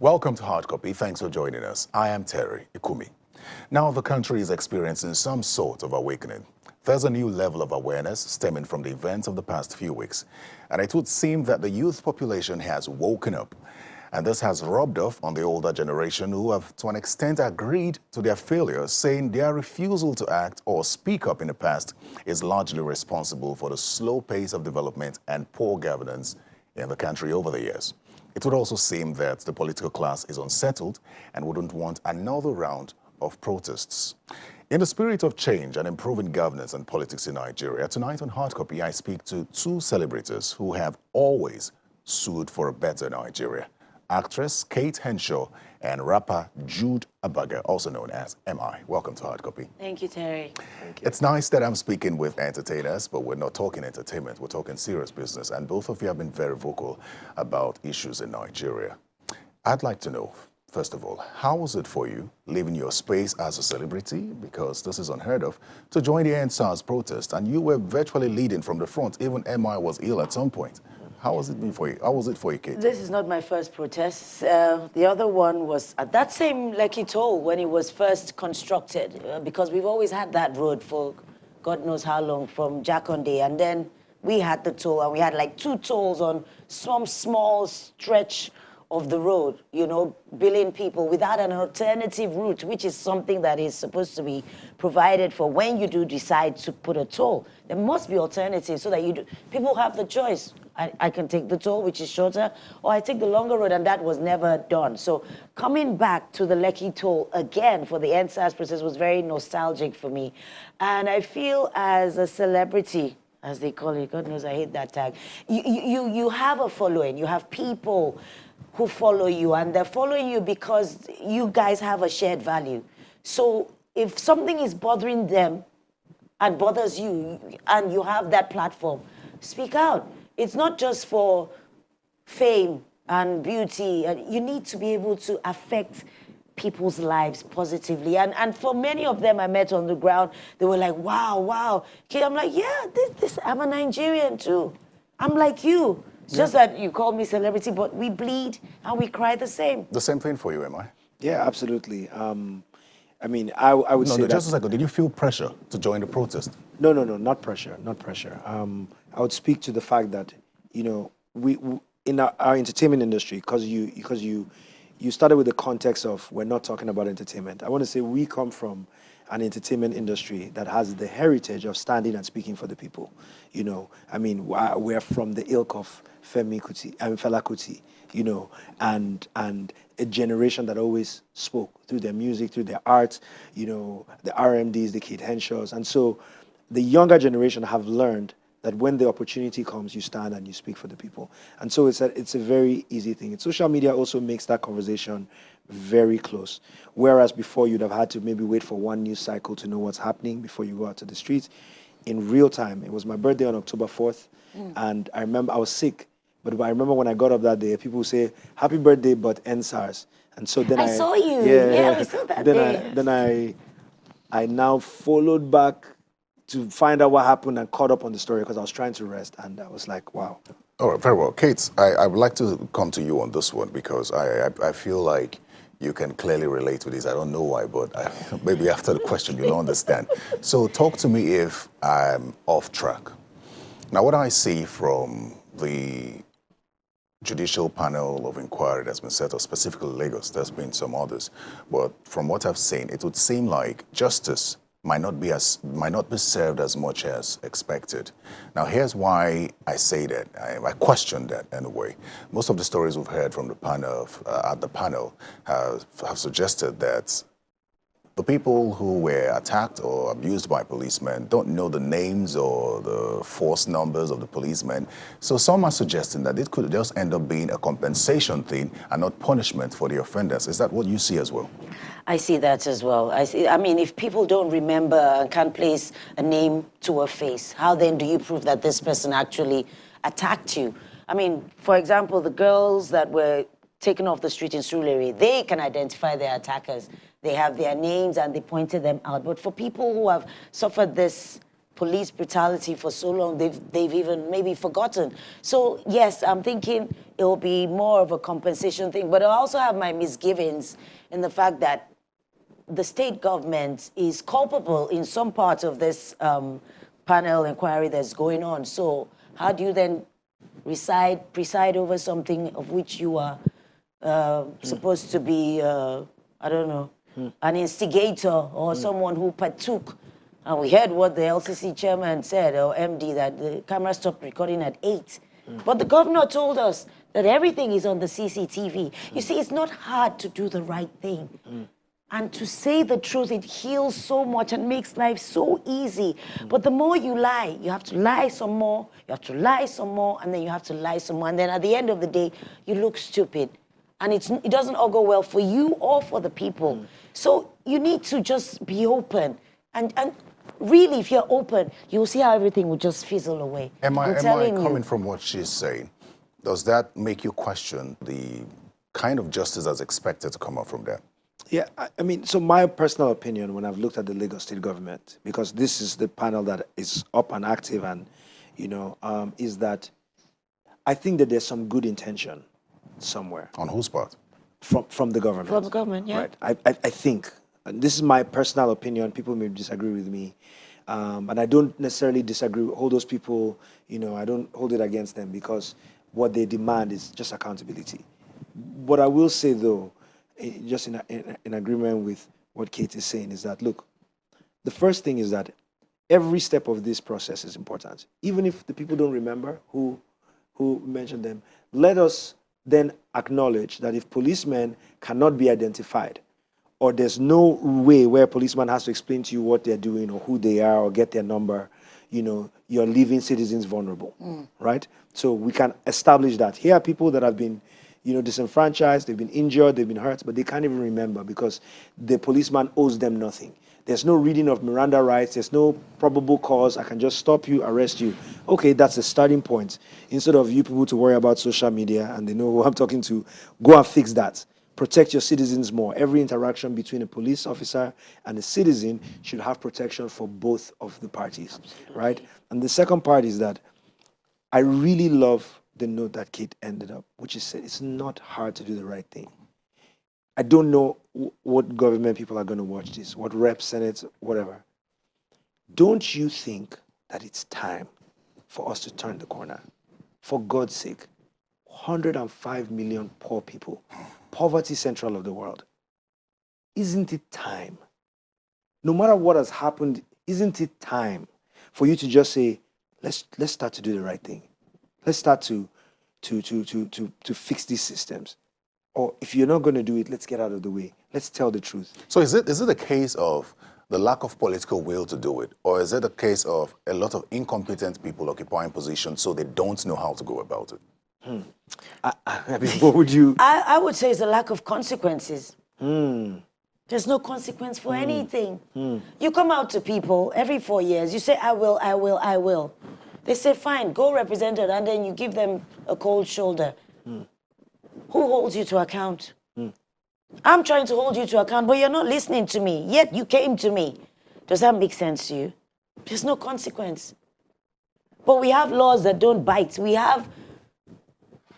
Welcome to Hard Copy. Thanks for joining us. I am Terry Ikumi. Now the country is experiencing some sort of awakening. There's a new level of awareness stemming from the events of the past few weeks. And it would seem that the youth population has woken up. And this has rubbed off on the older generation who have, to an extent, agreed to their failures, saying their refusal to act or speak up in the past is largely responsible for the slow pace of development and poor governance in the country over the years. It would also seem that the political class is unsettled and wouldn't want another round of protests. In the spirit of change and improving governance and politics in Nigeria, tonight on Hard Copy, I speak to two celebrities who have always sued for a better Nigeria. Actress Kate Henshaw and rapper Jude Abaga, also known as M.I. Welcome to Hard Copy. Thank you, Terry. Thank you. It's nice that I'm speaking with entertainers, but we're not talking entertainment, we're talking serious business. And both of you have been very vocal about issues in Nigeria. I'd like to know, first of all, how was it for you leaving your space as a celebrity, because this is unheard of, to join the NSAS protest? And you were virtually leading from the front. Even M.I. was ill at some point. How was it for you? How was it for you, Kate? This is not my first protest. The other one was at that same Lekki toll when it was first constructed, because we've always had that road for God knows how long, from Jakonde, and then we had the toll, and we had like 2 tolls on some small stretch of the road, you know, billing people without an alternative route, which is something that is supposed to be provided for when you do decide to put a toll. There must be alternatives so that people have the choice. I can take the toll, which is shorter, or I take the longer road, and that was never done. So coming back to the Lekki toll again for the NSAS process was very nostalgic for me. And I feel as a celebrity, as they call it, God knows I hate that tag, you have a following, you have people who follow you, and they're following you because you guys have a shared value. So if something is bothering them and bothers you, and you have that platform, speak out. It's not just for fame and beauty. You need to be able to affect people's lives positively. And for many of them I met on the ground, they were like, wow, wow. Okay, I'm like, yeah, I'm a Nigerian too. I'm like you. It's just that you call me celebrity, but we bleed and we cry the same. The same thing for you, am I? Yeah, absolutely. I mean, I would say just a second. Did you feel pressure to join the protest? No, not pressure, not pressure. I would speak to the fact that, you know, we in our entertainment industry, because you started with the context of we're not talking about entertainment. I want to say we come from an entertainment industry that has the heritage of standing and speaking for the people. You know, I mean, we're from the ilk of Fela Kuti, you know, and a generation that always spoke through their music, through their art, you know, the RMDs, the Kate Henshaws. And so the younger generation have learned that when the opportunity comes, you stand and you speak for the people. And so it's a very easy thing. And social media also makes that conversation very close. Whereas before you'd have had to maybe wait for one news cycle to know what's happening before you go out to the streets. In real time, it was my birthday on October 4th. And I remember I was sick. But I remember when I got up that day, people would say, happy birthday, but NSAS. And so then I saw you. Yeah, we saw that day. Then I now followed back to find out what happened and caught up on the story because I was trying to rest. And I was like, wow. All right, very well. Kate, I would like to come to you on this one because I feel like you can clearly relate to this. I don't know why, but maybe after the question you'll understand. So talk to me if I'm off track. Now, what I see from the Judicial panel of inquiry that's been set up, specifically Lagos, there's been some others, but from what I've seen, it would seem like justice might not be served as much as expected. Now, here's why I say that. I question that anyway. Most of the stories we've heard from the panel, at the panel, have suggested that the people who were attacked or abused by policemen don't know the names or the force numbers of the policemen. So some are suggesting that it could just end up being a compensation thing and not punishment for the offenders. Is that what you see as well? I see that as well. I mean, if people don't remember and can't place a name to a face, how then do you prove that this person actually attacked you? I mean, for example, the girls that were taken off the street in Surulere, they can identify their attackers. They have their names and they pointed them out. But for people who have suffered this police brutality for so long, they've even maybe forgotten. So yes, I'm thinking it will be more of a compensation thing, but I also have my misgivings in the fact that the state government is culpable in some parts of this panel inquiry that's going on. So how do you then preside over something of which you are supposed to be, I don't know, an instigator or someone who partook? And we heard what the LCC chairman said, or MD, that the camera stopped recording at 8. But the governor told us that everything is on the CCTV. You see, it's not hard to do the right thing. And to say the truth, it heals so much and makes life so easy. But the more you lie, you have to lie some more, you have to lie some more, and then you have to lie some more. And then at the end of the day, you look stupid. And it doesn't all go well for you or for the people. So you need to just be open. And really, if you're open, you'll see how everything will just fizzle away. Am I coming from what she's saying? Does that make you question the kind of justice that's expected to come out from that? Yeah, I mean, so my personal opinion when I've looked at the Lagos State government, because this is the panel that is up and active and, is that I think that there's some good intention somewhere. On whose part? From the government. From the government, yeah. Right. I think, and this is my personal opinion, people may disagree with me, and I don't necessarily disagree with all those people, I don't hold it against them because what they demand is just accountability. What I will say though, just in agreement with what Kate is saying, is that, look, the first thing is that every step of this process is important. Even if the people don't remember who mentioned them, let us then acknowledge that if policemen cannot be identified, or there's no way where a policeman has to explain to you what they're doing or who they are or get their number, you're leaving citizens vulnerable, right? So we can establish that. Here are people that have been disenfranchised, they've been injured, they've been hurt, but they can't even remember because the policeman owes them nothing. There's no reading of Miranda rights, there's no probable cause, I can just stop you, arrest you. Okay, that's the starting point. Instead of you people to worry about social media and they know who I'm talking to, go and fix that. Protect your citizens more. Every interaction between a police officer and a citizen should have protection for both of the parties, right? And the second part is that I really love the note that Kate ended up, which is said it's not hard to do the right thing. I don't know what government people are going to watch this, what reps, senate, whatever. Don't you think that it's time for us to turn the corner? For God's sake, 105 million poor people, poverty central of the world. Isn't it time? No matter what has happened, isn't it time for you to just say, let's start to do the right thing? Let's start to fix these systems. Or if you're not going to do it, let's get out of the way. Let's tell the truth. So is it a case of the lack of political will to do it? Or is it a case of a lot of incompetent people occupying positions so they don't know how to go about it? I mean, what would you... I would say it's a lack of consequences. There's no consequence for anything. You come out to people every 4 years, you say, I will, I will, I will. They say, fine, go represented, and then you give them a cold shoulder. Who holds you to account? I'm trying to hold you to account, but you're not listening to me, yet you came to me. Does that make sense to you? There's no consequence. But we have laws that don't bite. We have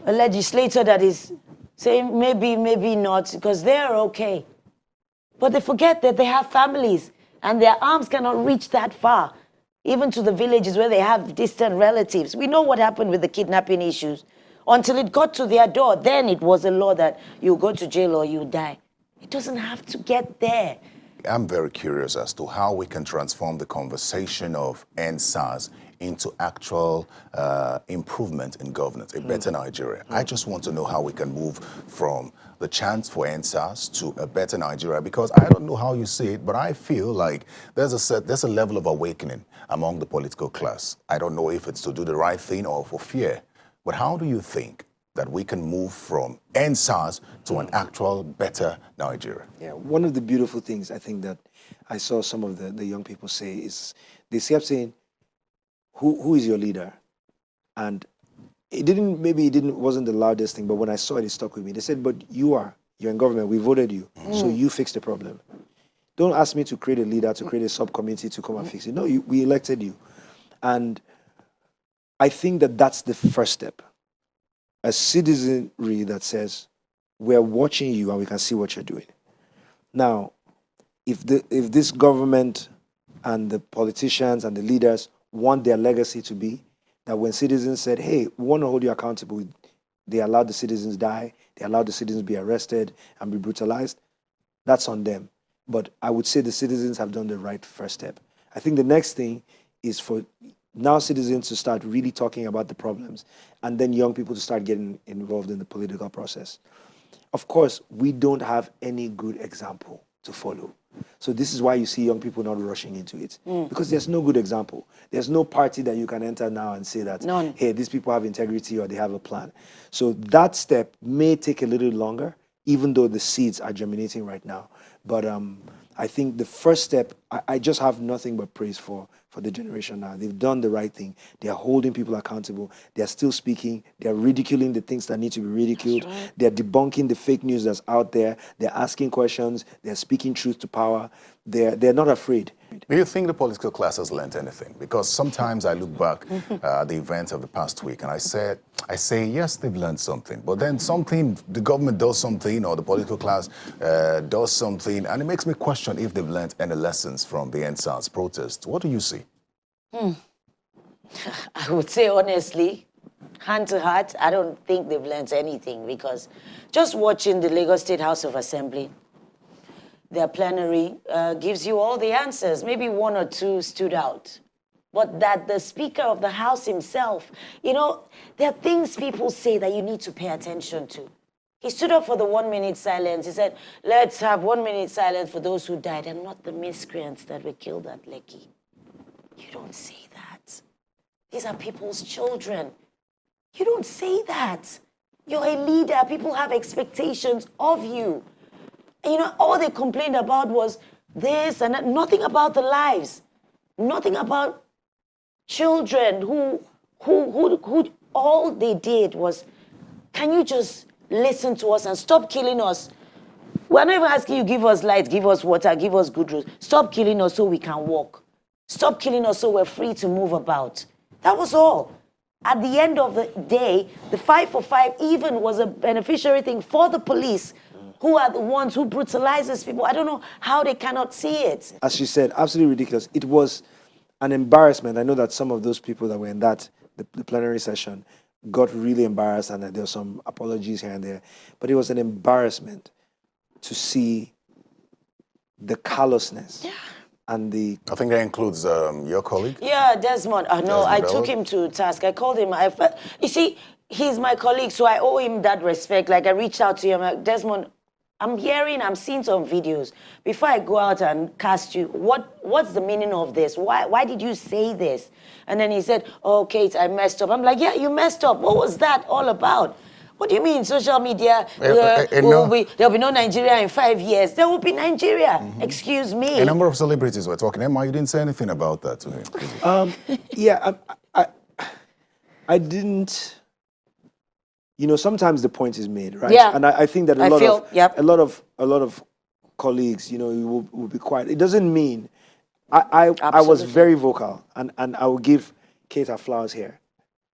a legislator that is saying maybe, maybe not, because they're okay. But they forget that they have families, and their arms cannot reach that far. Even to the villages where they have distant relatives. We know what happened with the kidnapping issues. Until it got to their door, then it was a law that you go to jail or you die. It doesn't have to get there. I'm very curious as to how we can transform the conversation of EndSARS into actual improvement in governance, a better Nigeria. I just want to know how we can move from the chance for EndSARS to a better Nigeria, because I don't know how you see it, but I feel like there's a level of awakening among the political class. I don't know if it's to do the right thing or for fear, but how do you think that we can move from EndSARS to an actual better Nigeria? Yeah, one of the beautiful things I think that I saw some of the young people say is they kept saying, who is your leader? And it wasn't the loudest thing, but when I saw it, it stuck with me. They said, but you're in government, we voted you, so you fix the problem. Don't ask me to create a leader, to create a subcommittee to come and fix it. No, we elected you. And I think that that's the first step. A citizenry that says, we're watching you and we can see what you're doing. Now, if this government and the politicians and the leaders want their legacy to be that when citizens said, hey, we want to hold you accountable, they allowed the citizens die, they allowed the citizens be arrested and be brutalized, that's on them. But I would say the citizens have done the right first step. I think the next thing is for now citizens to start really talking about the problems and then young people to start getting involved in the political process. Of course, we don't have any good example to follow. So this is why you see young people not rushing into it. Because there's no good example. There's no party that you can enter now and say that, None. hey, these people have integrity or they have a plan. So that step may take a little longer, even though the seeds are germinating right now. But I think the first step, I just have nothing but praise for the generation now. They've done the right thing. They are holding people accountable. They are still speaking. They are ridiculing the things that need to be ridiculed. That's right. They're debunking the fake news that's out there. They're asking questions. They're speaking truth to power. They're not afraid. Do you think the political class has learned anything? Because sometimes I look back at the events of the past week and I say, yes, they've learned something. But then the government does something or the political class does something, and it makes me question if they've learned any lessons from the NSAS protest. What do you see? I would say honestly, hand to heart, I don't think they've learned anything because just watching the Lagos State House of Assembly, their plenary gives you all the answers. Maybe one or two stood out. But that the Speaker of the House himself, there are things people say that you need to pay attention to. He stood up for the 1 minute silence. He said, let's have 1 minute silence for those who died and not the miscreants that were killed at Lekki. You don't say that. These are people's children. You don't say that. You're a leader. People have expectations of you. And all they complained about was this and that. Nothing about the lives. Nothing about children who all they did was, can you just listen to us and stop killing us? We're not even asking you, give us light, give us water, give us good roads. Stop killing us so we can walk. Stop killing us so we're free to move about. That was all. At the end of the day, the 5 for 5 even was a beneficiary thing for the police, who are the ones who brutalizes people. I don't know how they cannot see it. As you said, absolutely ridiculous. It was an embarrassment. I know that some of those people that were in the plenary session got really embarrassed and there were some apologies here and there. But it was an embarrassment to see the callousness. Yeah. And I think that includes your colleague? Yeah, Desmond. No, I took him to task. I called him. You see, he's my colleague, so I owe him that respect. Like, I reached out to him, like, Desmond, I'm seeing some videos. Before I go out and cast you, what's the meaning of this? Why did you say this? And then he said, oh, Kate, I messed up. I'm like, yeah, you messed up. What was that all about? What do you mean social media? There'll be no Nigeria in 5 years. There will be Nigeria. Excuse me. A number of celebrities were talking. Emma, you didn't say anything about that to him. Yeah, I didn't. Sometimes the point is made, right? Yeah. And I think that a lot of colleagues, will be quiet. It doesn't mean I was very vocal, and I will give Kate her flowers here.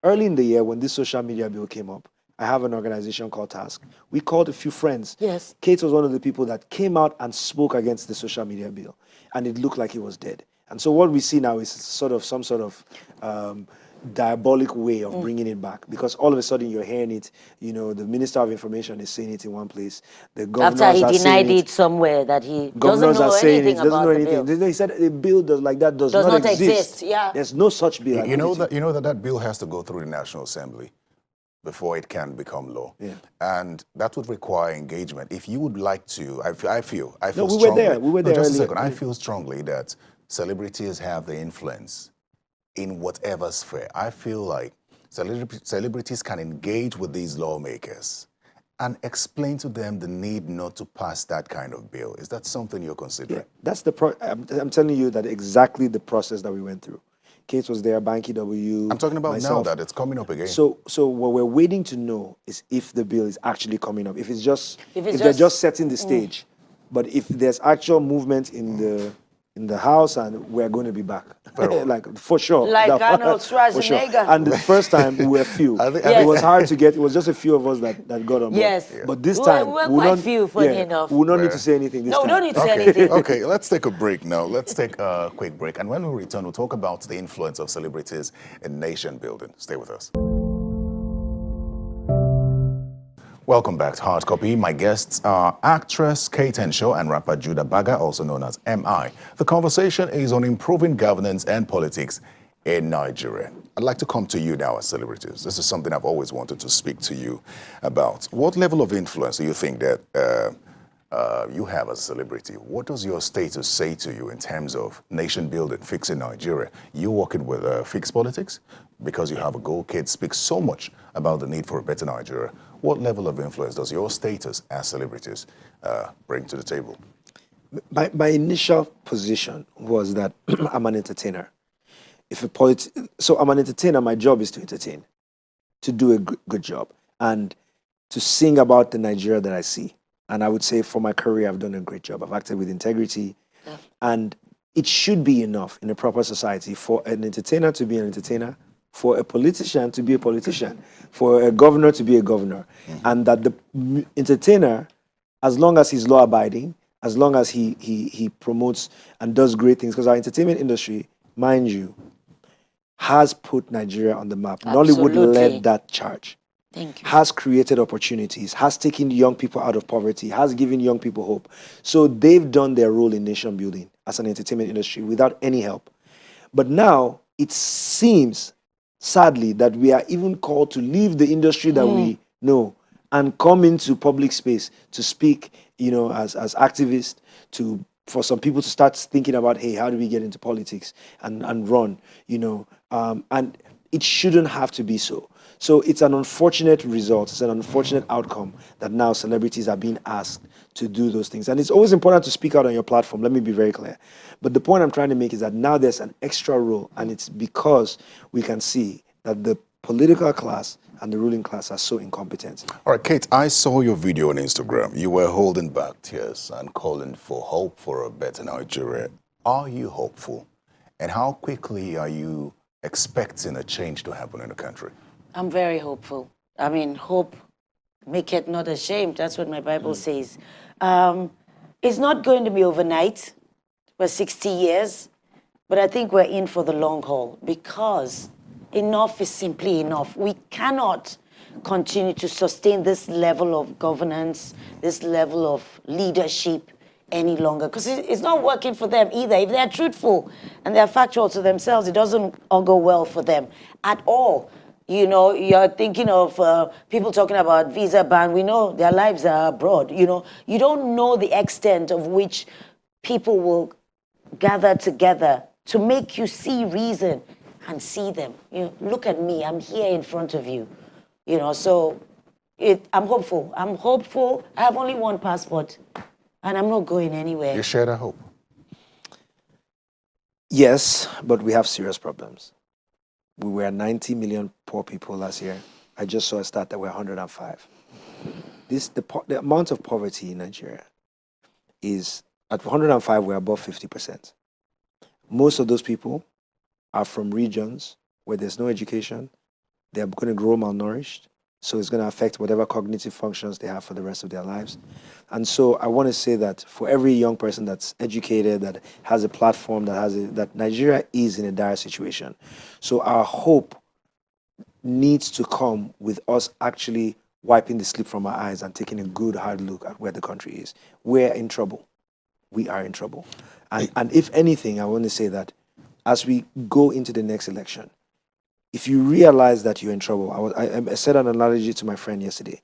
Early in the year, when this social media bill came up, I have an organization called Task. We called a few friends. Yes. Kate was one of the people that came out and spoke against the social media bill, and it looked like it was dead. And so what we see now is some sort of diabolic way of bringing it back, because all of a sudden you're hearing it. The Minister of Information is saying it in one place. The governors After he are denied saying it somewhere that he governors doesn't know are saying anything it, doesn't about know the anything. bill. He said a bill like that does Does not not exist. Yeah. There's no such bill. You know that bill has to go through the National Assembly before it can become law. Yeah. And that would require engagement. If you would like to, I feel No, we strongly. were there. We were there Just a earlier. second. I feel strongly that celebrities have the influence in whatever sphere. I feel like celebrities can engage with these lawmakers and explain to them the need not to pass that kind of bill. Is that something you're considering? Yeah, that's I'm telling you that exactly the process that we went through. Kate was there, Banky W. I'm talking about myself. now that it's coming up again. So what we're waiting to know is if the bill is actually coming up. If they're just setting the stage, but if there's actual movement in in the house, and we're going to be back. Very well. Like, for sure. Like Arnold For sure. Schwarzenegger. And the first time, we were few. I think- It was hard to get, it was just a few of us that got on board. Yes. But this We time, were we'll quite not, few, funny enough. we will not need to say anything this No, time. we don't need to say Okay, anything. okay, let's take a break now. Let's take a quick break. And when we return, we'll talk about the influence of celebrities in nation building. Stay with us. Welcome back to Hard Copy. My guests are actress Kate Henshaw and rapper Jude Abaga, also known as MI. The conversation is on improving governance and politics in Nigeria. I'd like to come to you now as celebrities. This is something I've always wanted to speak to you about. What level of influence do you think that you have as a celebrity? What does your status say to you in terms of nation building, fixing Nigeria? You working with Fix Politics? Because you have a goal, Kate speaks so much about the need for a better Nigeria. What level of influence does your status as celebrities bring to the table? My initial position was that I'm an entertainer. So I'm an entertainer. My job is to entertain, to do a good job, and to sing about the Nigeria that I see. And I would say for my career, I've done a great job. I've acted with integrity, and it should be enough in a proper society for an entertainer to be an entertainer, for a politician to be a politician, for a governor to be a governor, and that the entertainer, as long as he's law-abiding, as long as he promotes and does great things, because our entertainment industry, mind you, has put Nigeria on the map. Absolutely. Nollywood led that charge. Thank you. Has created opportunities, has taken young people out of poverty, has given young people hope. So they've done their role in nation building as an entertainment industry without any help. But now it seems, sadly, that we are even called to leave the industry that we know and come into public space to speak, as activists, for some people to start thinking about, hey, how do we get into politics and run, and it shouldn't have to be so. So it's an unfortunate result, it's an unfortunate outcome that now celebrities are being asked to do those things. And it's always important to speak out on your platform, let me be very clear. But the point I'm trying to make is that now there's an extra role, and it's because we can see that the political class and the ruling class are so incompetent. All right, Kate, I saw your video on Instagram. You were holding back tears and calling for hope for a better Nigeria. Are you hopeful? And how quickly are you expecting a change to happen in the country? I'm very hopeful. I mean, hope, make it not ashamed. That's what my Bible says. It's not going to be overnight. We're 60 years. But I think we're in for the long haul, because enough is simply enough. We cannot continue to sustain this level of governance, this level of leadership any longer, because it's not working for them either. If they're truthful and they're factual to themselves, it doesn't all go well for them at all. You're thinking of people talking about visa ban. We know their lives are abroad. You don't know the extent of which people will gather together to make you see reason and see them. Look at me. I'm here in front of you. So I'm hopeful. I'm hopeful. I have only one passport, and I'm not going anywhere. You share that hope? Yes, but we have serious problems. We were 90 million poor people last year. I just saw a stat that we're 105. The amount of poverty in Nigeria is, at 105, we're above 50%. Most of those people are from regions where there's no education. They're going to grow malnourished. So it's going to affect whatever cognitive functions they have for the rest of their lives. And so I want to say that for every young person that's educated, that has a platform, that Nigeria is in a dire situation. So our hope needs to come with us actually wiping the sleep from our eyes and taking a good hard look at where the country is. We're in trouble. We are in trouble. And if anything, I want to say that as we go into the next election, if you realize that you're in trouble, I said an analogy to my friend yesterday.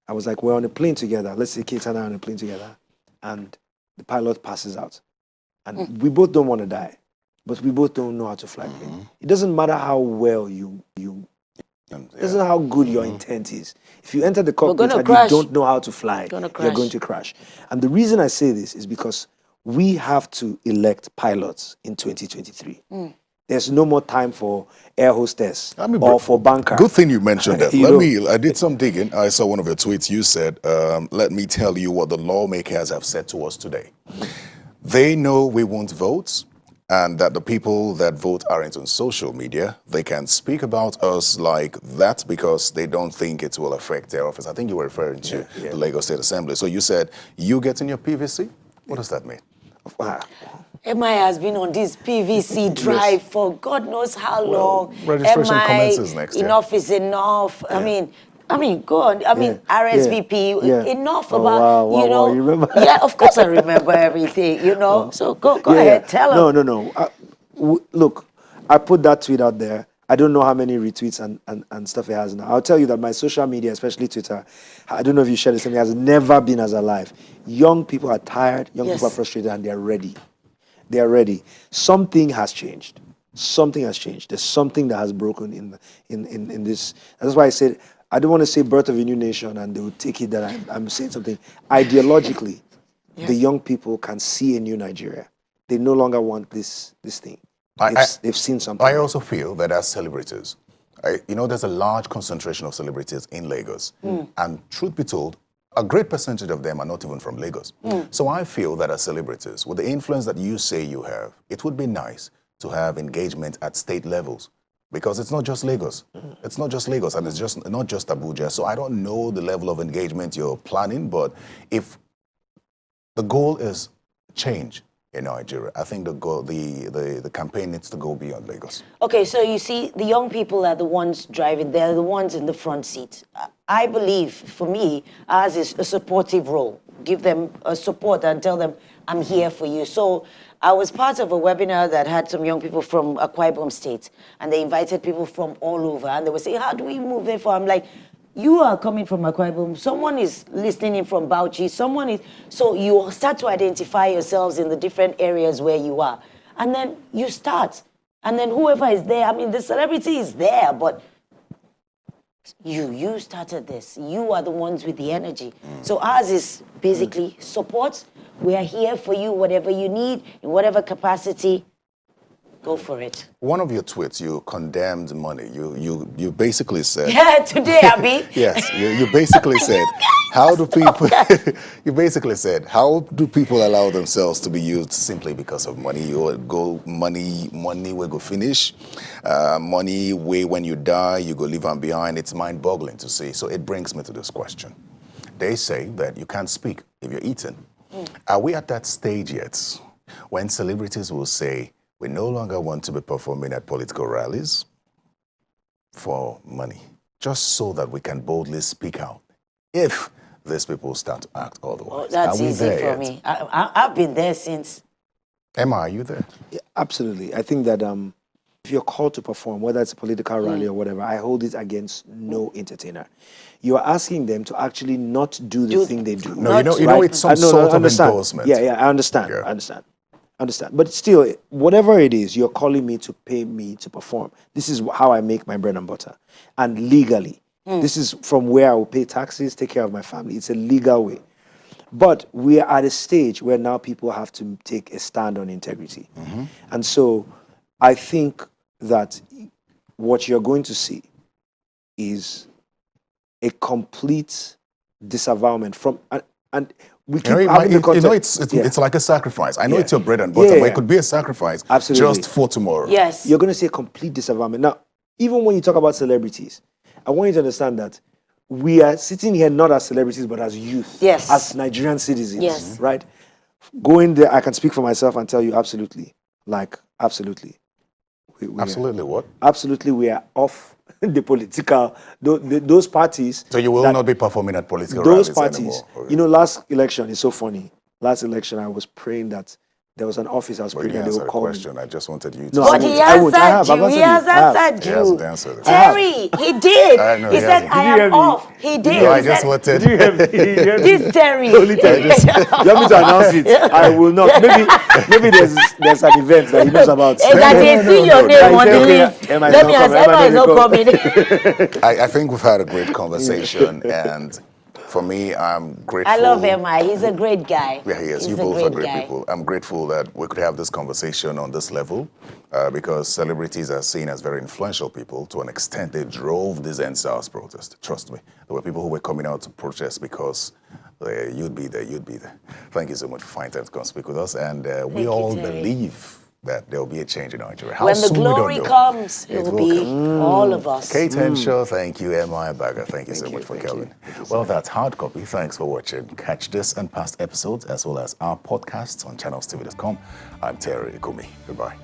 I was like, we're on a plane together. Let's say Kate and I are on a plane together, and the pilot passes out. And we both don't want to die, but we both don't know how to fly plane. It doesn't matter how well it doesn't matter how good your intent is. If you enter the cockpit and you don't know how to fly, you're going to crash. And the reason I say this is because we have to elect pilots in 2023. There's no more time for air hostess or for banker. Good thing you mentioned that. I did some digging. I saw one of your tweets. You said, let me tell you what the lawmakers have said to us today. They know we won't vote, and that the people that vote aren't on social media. They can speak about us like that because they don't think it will affect their office. I think you were referring to the Lagos State Assembly. So you said you get in your PVC? What does that mean? Wow. MI has been on this PVC drive for God knows how long. registration MI, commences next year. enough is enough. I mean, go on. I mean, RSVP, enough about, you know. You remember? Yeah, of course I remember everything, you know. So go ahead, tell them. No. Look, I put that tweet out there. I don't know how many retweets and stuff it has now. I'll tell you that my social media, especially Twitter, I don't know if you share the same, has never been as alive. Young people are tired, young people are frustrated, and they're ready. They are ready. Something has changed. Something has changed. There's something that has broken in this. That's why I said, I don't want to say birth of a new nation and they will take it that I'm saying something. Ideologically, the young people can see a new Nigeria. They no longer want this thing. They've seen something. I also feel that as celebrities, there's a large concentration of celebrities in Lagos. And truth be told, a great percentage of them are not even from Lagos. So I feel that as celebrities, with the influence that you say you have, it would be nice to have engagement at state levels. Because it's not just Lagos. It's not just Lagos, and it's just not just Abuja. So I don't know the level of engagement you're planning, but if the goal is change in Nigeria, I think the campaign needs to go beyond Lagos. Okay, so you see, the young people are the ones driving. They're the ones in the front seat. I believe, for me, ours is a supportive role. Give them a support and tell them, I'm here for you. So I was part of a webinar that had some young people from Akwa Ibom State, and they invited people from all over, and they were saying, how do we move there for? I'm like, you are coming from Akwa Ibom, someone is listening in from Bauchi, so you start to identify yourselves in the different areas where you are. And then you start, and then whoever is there, I mean, the celebrity is there, but you started this. You are the ones with the energy. So ours is basically support. We are here for you, whatever you need, in whatever capacity, go for it. One of your tweets, you condemned money. You basically said... Yeah, today, Abby. Yes, you basically said, how do people... you basically said, how do people allow themselves to be used simply because of money? You go, money will go finish. Money way when you die, you go leave them behind. It's mind-boggling to see. So it brings me to this question. They say that you can't speak if you're eating. Are we at that stage yet when celebrities will say, we no longer want to be performing at political rallies for money, just so that we can boldly speak out if these people start to act otherwise? Oh, that's easy for me. I've been there since. Emma, are you there? Yeah, absolutely. I think that if you're called to perform, whether it's a political rally or whatever, I hold it against no entertainer. You are asking them to actually not do the thing they do. No, it's some sort of endorsement. Yeah, I understand. Yeah. I understand. But still, whatever it is, you're calling me to pay me to perform. This is how I make my bread and butter. And legally. This is from where I will pay taxes, take care of my family. It's a legal way. But we are at a stage where now people have to take a stand on integrity. And so I think that what you're going to see is a complete disavowalment from... And we keep having the concept. It's like a sacrifice. I know it's your bread and butter, but it could be a sacrifice just for tomorrow. Yes. You're going to see a complete disavowalment. Now, even when you talk about celebrities, I want you to understand that we are sitting here not as celebrities, but as youth. Yes. As Nigerian citizens. Yes. Right? Going there, I can speak for myself and tell you absolutely. Absolutely. Absolutely what? Absolutely, we are off the political, those parties. So you will not be performing at political rallies anymore? Those parties. Okay. You know, last election is so funny. Last election, I was praying that there was an office I was praying that they would call me. I just wanted you to... No, but he has answered you. Terry, he did. He said, I am off. He did. No, I just wanted... This Terry. You want me to announce it? I will not. Maybe there's an event that he knows about. And that they see your name on the list. Let me ask, Emma is not coming. I think we've had a great conversation, and for me, I'm grateful. I love Emma. He's a great guy. Yeah, he is. You both are great people. I'm grateful that we could have this conversation on this level because celebrities are seen as very influential people. To an extent, they drove this NSAS protest. Trust me. There were people who were coming out to protest because you'd be there. You'd be there. Thank you so much for finding time to come speak with us. And we you, all Terry. believe that there will be a change in Nigeria. How When the soon we don't glory know. comes, it will will be come. all of us. Kate Henshaw, thank you. Emma Abaga, thank you so much for Thank you. coming. Thank you so Well, that's Hard Copy. Thanks for watching. Catch this and past episodes as well as our podcasts on channelstv.com. I'm Terry Ikumi. Goodbye.